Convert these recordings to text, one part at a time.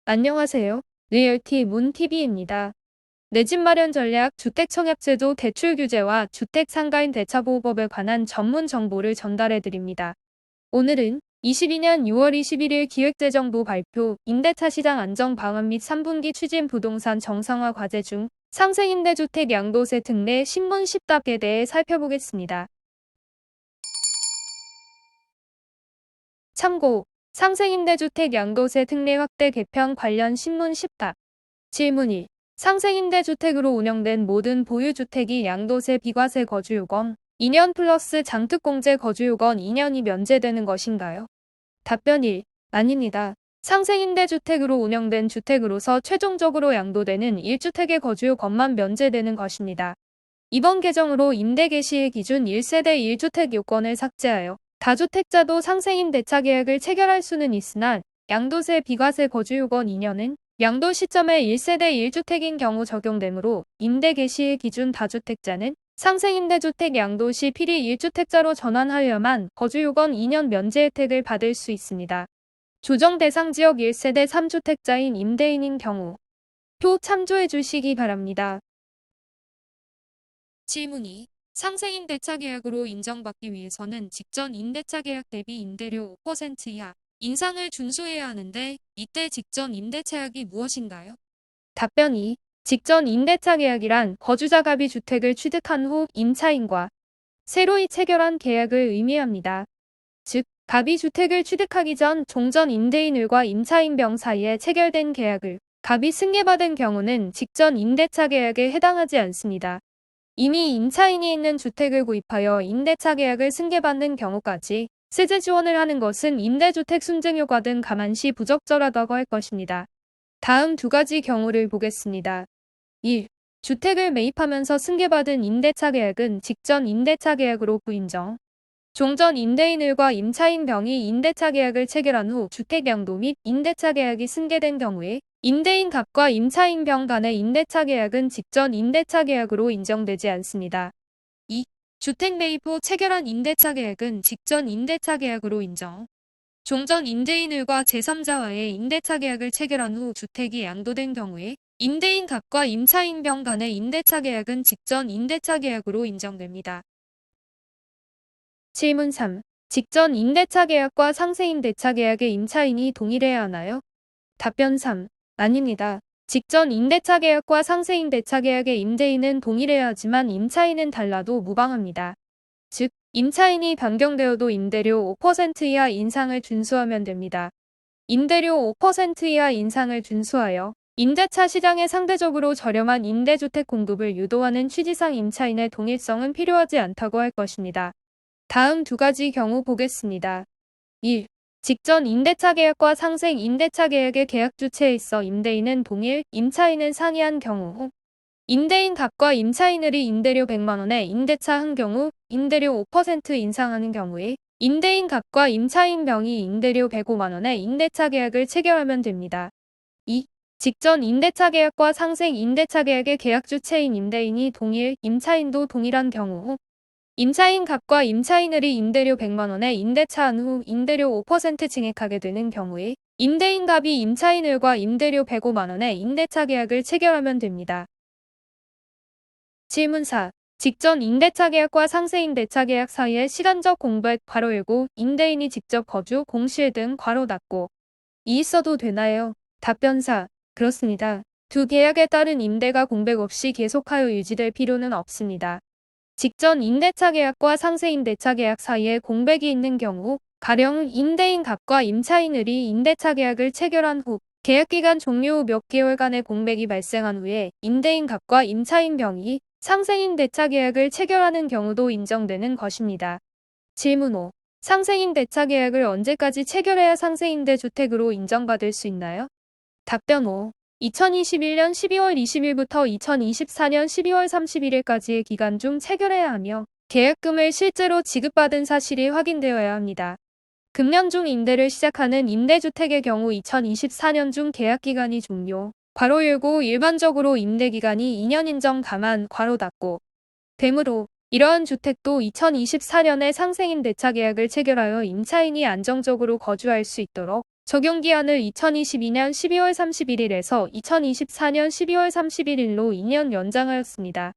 안녕하세요. 리얼티 문TV입니다. 내 집 마련 전략, 주택청약제도 대출 규제와 주택상가인 대차보호법에 관한 전문 정보를 전달해 드립니다. 오늘은 22년 6월 21일 기획재정부 발표, 임대차 시장 안정 방안 및 3분기 추진 부동산 정상화 과제 중 상생임대주택 양도세 특례 신문 10답에 대해 살펴보겠습니다. 참고, 상생임대주택 양도세 특례 확대 개편 관련 신문 10답. 질문 1. 상생임대주택으로 운영된 모든 보유주택이 양도세 비과세 거주요건 2년 플러스 장특공제 거주요건 2년이 면제되는 것인가요? 답변 1. 아닙니다. 상생임대주택으로 운영된 주택으로서 최종적으로 양도되는 1주택의 거주요건만 면제되는 것입니다. 이번 개정으로 임대 개시일 기준 1세대 1주택 요건을 삭제하여 다주택자도 상생임대차 계약을 체결할 수는 있으나 양도세 비과세 거주요건 2년은 양도 시점에 1세대 1주택인 경우 적용되므로 임대 개시일 기준 다주택자는 상생임대주택 양도 시 필히 1주택자로 전환하여야만 거주요건 2년 면제 혜택을 받을 수 있습니다. 조정 대상 지역 1세대 3주택자인 임대인인 경우 표 참조해 주시기 바랍니다. 질문 2. 상생임대차 계약으로 인정받기 위해서는 직전 임대차 계약 대비 임대료 5% 이하 인상을 준수해야 하는데 이때 직전 임대차약이 무엇인가요? 답변 2. 직전 임대차 계약이란 거주자 갑이 주택을 취득한 후 임차인과 새로이 체결한 계약을 의미합니다. 즉, 갑이 주택을 취득하기 전 종전 임대인을과 임차인병 사이에 체결된 계약을 갑이 승계받은 경우는 직전 임대차 계약에 해당하지 않습니다. 이미 임차인이 있는 주택을 구입하여 임대차 계약을 승계받는 경우까지 세제 지원을 하는 것은 임대주택 순증효과 등 감안시 부적절하다고 할 것입니다. 다음 두 가지 경우를 보겠습니다. 1. 주택을 매입하면서 승계받은 임대차 계약은 직전 임대차 계약으로 부인정. 종전 임대인을과 임차인병이 임대차 계약을 체결한 후 주택 양도 및 임대차 계약이 승계된 경우에 임대인 갑과 임차인병 간의 임대차 계약은 직전 임대차 계약으로 인정되지 않습니다. 2. 주택 매입 후 체결한 임대차 계약은 직전 임대차 계약으로 인정. 종전 임대인을과 제3자와의 임대차 계약을 체결한 후 주택이 양도된 경우에 임대인 갑과 임차인병 간의 임대차 계약은 직전 임대차 계약으로 인정됩니다. 질문 3. 직전 임대차 계약과 상생임대차 계약의 임차인이 동일해야 하나요? 답변 3. 아닙니다. 직전 임대차 계약과 상생임대차 계약의 임대인은 동일해야 하지만 임차인은 달라도 무방합니다. 즉, 임차인이 변경되어도 임대료 5% 이하 인상을 준수하면 됩니다. 임대료 5% 이하 인상을 준수하여 임대차 시장에 상대적으로 저렴한 임대주택 공급을 유도하는 취지상 임차인의 동일성은 필요하지 않다고 할 것입니다. 다음 두 가지 경우 보겠습니다. 1. 직전 임대차 계약과 상생 임대차 계약의 계약 주체에 있어 임대인은 동일, 임차인은 상이한 경우 임대인 갑과 임차인을이 임대료 100만원에 임대차 한 경우 임대료 5% 인상하는 경우에 임대인 갑과 임차인병이 임대료 105만원에 임대차 계약을 체결하면 됩니다. 2. 직전 임대차 계약과 상생 임대차 계약의 계약 주체인 임대인이 동일, 임차인도 동일한 경우 임차인 갑과 임차인을이 임대료 100만원에 임대차 한 후 임대료 5% 증액하게 되는 경우에 임대인 갑이 임차인을과 임대료 105만원에 임대차 계약을 체결하면 됩니다. 질문 4. 직전 임대차 계약과 상생임대차 계약 사이의 시간적 공백 괄호 열고 임대인이 직접 거주, 공실 등 괄호 닫고 이 있어도 되나요? 답변 4. 그렇습니다. 두 계약에 따른 임대가 공백 없이 계속하여 유지될 필요는 없습니다. 직전 임대차 계약과 상생임대차 계약 사이에 공백이 있는 경우 가령 임대인 갑과 임차인을이 임대차 계약을 체결한 후 계약기간 종료 후 몇 개월간의 공백이 발생한 후에 임대인 갑과 임차인병이 상생임대차 계약을 체결하는 경우도 인정되는 것입니다. 질문 5. 상생임대차 계약을 언제까지 체결해야 상생임대주택으로 인정받을 수 있나요? 답변 5. 2021년 12월 20일부터 2024년 12월 31일까지의 기간 중 체결해야 하며 계약금을 실제로 지급받은 사실이 확인되어야 합니다. 금년 중 임대를 시작하는 임대주택의 경우 2024년 중 계약기간이 종료, 괄호 열고 일반적으로 임대기간이 2년 인정 감안, 괄호 닫고 되므로 이러한 주택도 2024년에 상생임대차 계약을 체결하여 임차인이 안정적으로 거주할 수 있도록 적용기한을 2022년 12월 31일에서 2024년 12월 31일로 2년 연장하였습니다.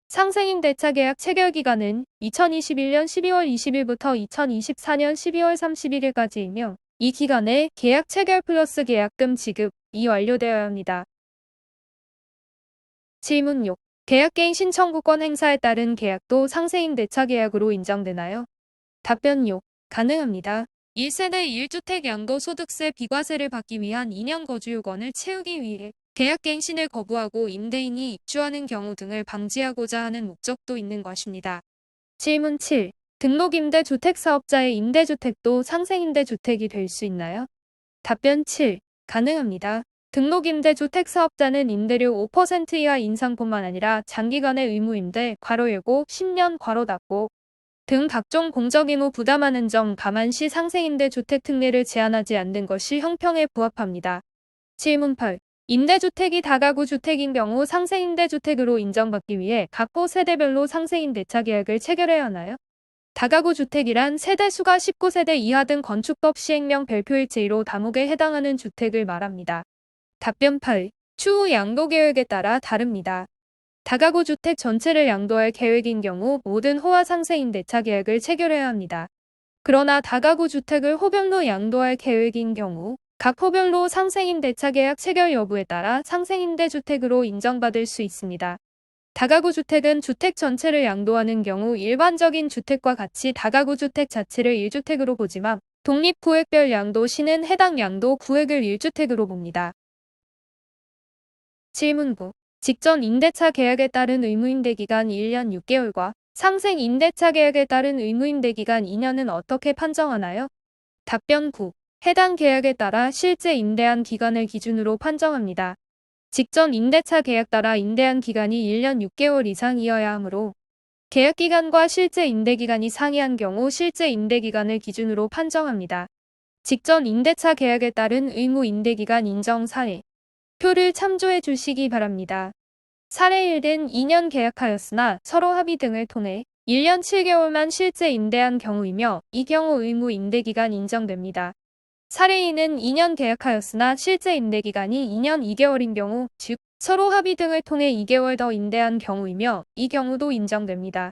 상생임대차 계약 체결기간은 2021년 12월 20일부터 2024년 12월 31일까지이며 이 기간에 계약 체결 플러스 계약금 지급이 완료되어야 합니다. 질문 6. 계약갱 신청구권 행사에 따른 계약도 상생임대차 계약으로 인정되나요? 답변 6. 가능합니다. 1세대 1주택 양도소득세 비과세를 받기 위한 2년 거주 요건을 채우기 위해 계약갱신을 거부하고 임대인이 입주하는 경우 등을 방지하고자 하는 목적도 있는 것입니다. 질문 7. 등록임대주택사업자의 임대주택도 상생임대주택이 될 수 있나요? 답변 7. 가능합니다. 등록임대주택사업자는 임대료 5% 이하 인상뿐만 아니라 장기간의 의무임대 괄호예고 10년 괄호 닫고 등 각종 공적의무 부담하는 점 감안시 상생임대주택 특례를 제한하지 않는 것이 형평에 부합합니다. 질문 8. 임대주택이 다가구 주택인 경우 상생임대주택으로 인정받기 위해 각 호 세대별로 상생임대차 계약을 체결해야 하나요? 다가구 주택이란 세대수가 19세대 이하 등 건축법 시행령 별표일제로 다목에 해당하는 주택을 말합니다. 답변 8. 추후 양도 계획에 따라 다릅니다. 다가구 주택 전체를 양도할 계획인 경우 모든 호와 상생임대차 계약을 체결해야 합니다. 그러나 다가구 주택을 호별로 양도할 계획인 경우 각 호별로 상생임대차 계약 체결 여부에 따라 상생임대주택으로 인정받을 수 있습니다. 다가구 주택은 주택 전체를 양도하는 경우 일반적인 주택과 같이 다가구 주택 자체를 1주택으로 보지만 독립구획별 양도 시는 해당 양도 구획을 1주택으로 봅니다. 질문 9. 직전 임대차 계약에 따른 의무임대 기간 1년 6개월과 상생 임대차 계약에 따른 의무임대 기간 2년은 어떻게 판정하나요? 답변 9. 해당 계약에 따라 실제 임대한 기간을 기준으로 판정합니다. 직전 임대차 계약 따라 임대한 기간이 1년 6개월 이상이어야 하므로 계약기간과 실제 임대기간이 상이한 경우 실제 임대기간을 기준으로 판정합니다. 직전 임대차 계약에 따른 의무 임대기간 인정 사례 표를 참조해 주시기 바랍니다. 사례 1은 2년 계약하였으나 서로 합의 등을 통해 1년 7개월만 실제 임대한 경우이며 이 경우 의무 임대기간 인정됩니다. 사례 2는 2년 계약하였으나 실제 임대기간이 2년 2개월인 경우, 즉 서로 합의 등을 통해 2개월 더 임대한 경우이며 이 경우도 인정됩니다.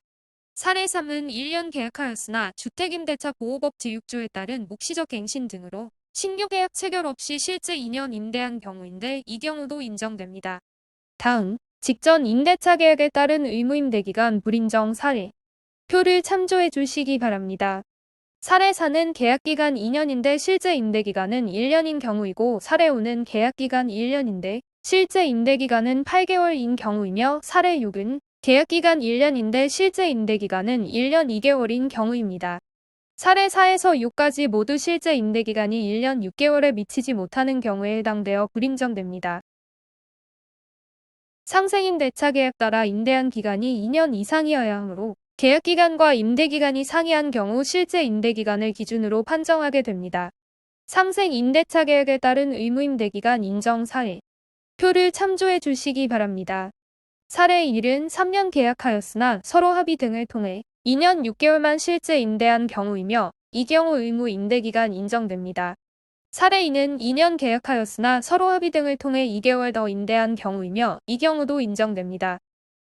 사례 3은 1년 계약하였으나 주택임대차 보호법 제6조에 따른 묵시적 갱신 등으로 신규 계약 체결 없이 실제 2년 임대한 경우인데 이 경우도 인정됩니다. 다음, 직전 임대차 계약에 따른 의무임대기간 불인정 사례 표를 참조해 주시기 바랍니다. 사례 4는 계약기간 2년인데 실제 임대기간은 1년인 경우이고 사례 5는 계약기간 1년인데 실제 임대기간은 8개월인 경우이며 사례 6은 계약기간 1년인데 실제 임대기간은 1년 2개월인 경우입니다. 사례 4에서 6까지 모두 실제 임대기간이 1년 6개월에 미치지 못하는 경우에 해당되어 불인정됩니다. 상생임대차 계약 따라 임대한 기간이 2년 이상이어야 하므로 계약기간과 임대기간이 상이한 경우 실제 임대기간을 기준으로 판정하게 됩니다. 상생임대차 계약에 따른 의무임대기간 인정 사례 표를 참조해 주시기 바랍니다. 사례 1은 3년 계약하였으나 서로 합의 등을 통해 2년 6개월만 실제 임대한 경우이며 이 경우 의무 임대기간 인정됩니다. 사례 2는 2년 계약하였으나 서로 합의 등을 통해 2개월 더 임대한 경우이며 이 경우도 인정됩니다.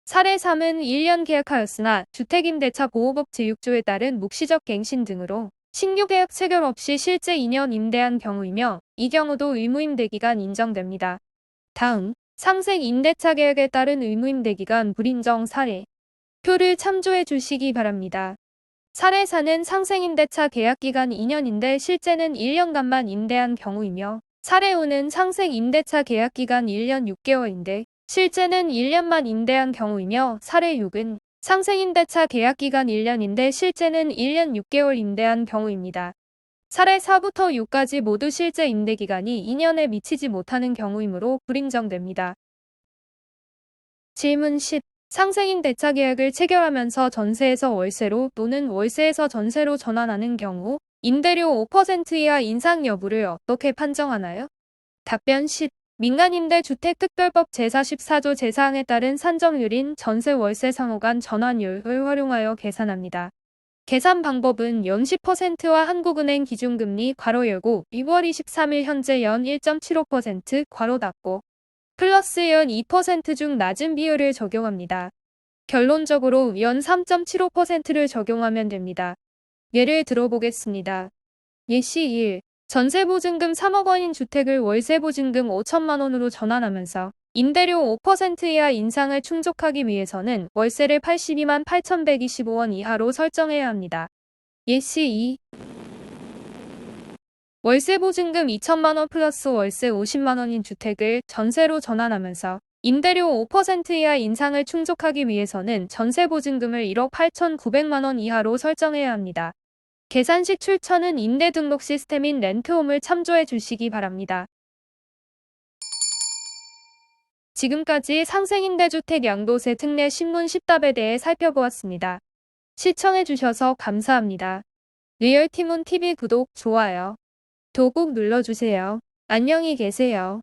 사례 3은 1년 계약하였으나 주택임대차 보호법 제6조에 따른 묵시적 갱신 등으로 신규 계약 체결 없이 실제 2년 임대한 경우이며 이 경우도 의무임대기간 인정됩니다. 다음, 상생임대차 계약에 따른 의무임대기간 불인정 사례 표를 참조해 주시기 바랍니다. 사례 4는 상생임대차 계약기간 2년인데 실제는 1년간만 임대한 경우이며 사례 5는 상생임대차 계약기간 1년 6개월인데 실제는 1년만 임대한 경우이며 사례 6은 상생임대차 계약기간 1년인데 실제는 1년 6개월 임대한 경우입니다. 사례 4부터 6까지 모두 실제 임대기간이 2년에 미치지 못하는 경우이므로 불인정됩니다. 질문 10. 상생임대차 계약을 체결하면서 전세에서 월세로 또는 월세에서 전세로 전환하는 경우 임대료 5% 이하 인상 여부를 어떻게 판정하나요? 답변 10. 민간임대주택특별법 제44조 제4항에 따른 산정률인 전세 월세 상호 간 전환율을 활용하여 계산합니다. 계산 방법은 연 10%와 한국은행 기준금리 괄호 열고 2월 23일 현재 연 1.75% 괄호 닫고 플러스 연 2% 중 낮은 비율을 적용합니다. 결론적으로 연 3.75%를 적용하면 됩니다. 예를 들어보겠습니다. 예시 1. 전세보증금 3억 원인 주택을 월세보증금 5천만 원으로 전환하면서 임대료 5% 이하 인상을 충족하기 위해서는 월세를 82만 8,125원 이하로 설정해야 합니다. 예시 2. 월세보증금 2천만 원 플러스 월세 50만 원인 주택을 전세로 전환하면서 임대료 5% 이하 인상을 충족하기 위해서는 전세보증금을 1억 8,900만 원 이하로 설정해야 합니다. 계산식 출처는 임대 등록 시스템인 렌트홈을 참조해 주시기 바랍니다. 지금까지 상생임대주택 양도세 특례 신문 10답에 대해 살펴보았습니다. 시청해 주셔서 감사합니다. 리얼티몬TV 구독, 좋아요, 도 꼭 눌러주세요. 안녕히 계세요.